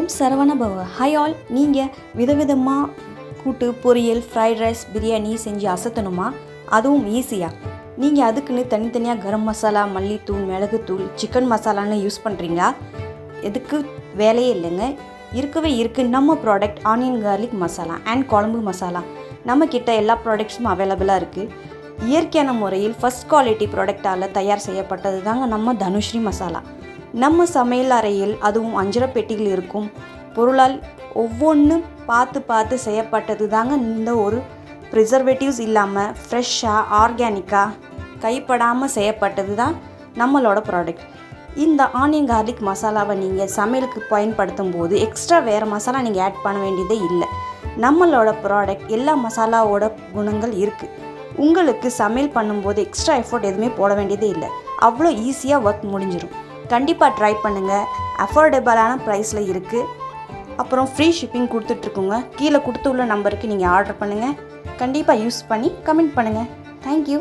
ஓம் சரவண பவ. Hi all. நீங்கள் விதவிதமாக கூட்டு பொரியல் ஃப்ரைட் ரைஸ் பிரியாணி செஞ்சு அசத்தணுமா? அதுவும் ஈஸியாக. நீங்கள் அதுக்குன்னு தனித்தனியாக கரம் மசாலா மல்லித்தூள் மிளகுத்தூள் சிக்கன் மசாலான்னு யூஸ் பண்ணுறீங்களா? எதுக்கு வேலையே இல்லைங்க. இருக்கவே இருக்குது நம்ம product onion garlic masala and குழம்பு மசாலா. நம்மக்கிட்ட எல்லா ப்ராடக்ட்ஸும் அவைலபிளாக இருக்குது. இயற்கையான முறையில் ஃபஸ்ட் குவாலிட்டி ப்ராடக்டால் தயார் செய்யப்பட்டது தாங்க நம்ம தனுஸ்ரீ மசாலா. நம்ம சமையல் அறையில் அதுவும் அஞ்சரை பெட்டிகள் இருக்கும் பொருளால் ஒவ்வொன்றும் பார்த்து செய்யப்பட்டது தாங்க. இந்த ஒரு ப்ரிசர்வேட்டிவ்ஸ் இல்லாமல் ஃப்ரெஷ்ஷாக ஆர்கானிக்காக கைப்படாமல் செய்யப்பட்டது தான் நம்மளோட ப்ராடக்ட். இந்த ஆனியன் கார்லிக் மசாலாவை நீங்கள் சமையலுக்கு பயன்படுத்தும் போது எக்ஸ்ட்ரா வேறு மசாலா நீங்கள் ஆட் பண்ண வேண்டியதே இல்லை. நம்மளோட ப்ராடக்ட் எல்லா மசாலாவோட குணங்கள் இருக்குது. உங்களுக்கு சமையல் பண்ணும்போது எக்ஸ்ட்ரா எஃபோர்ட் எதுவுமே போட வேண்டியதே இல்லை. அவ்வளோ ஈஸியாக ஒர்க் முடிஞ்சிடும். கண்டிப்பாக ட்ரை பண்ணுங்கள். அஃபோர்டபுளான ப்ரைஸில் இருக்குது. அப்புறம் ஃப்ரீ ஷிப்பிங் கொடுத்துட்ருக்குங்க. கீழே கொடுத்துள்ள நம்பருக்கு நீங்கள் ஆர்டர் பண்ணுங்கள். கண்டிப்பாக யூஸ் பண்ணி கமெண்ட் பண்ணுங்கள். தேங்க்யூ.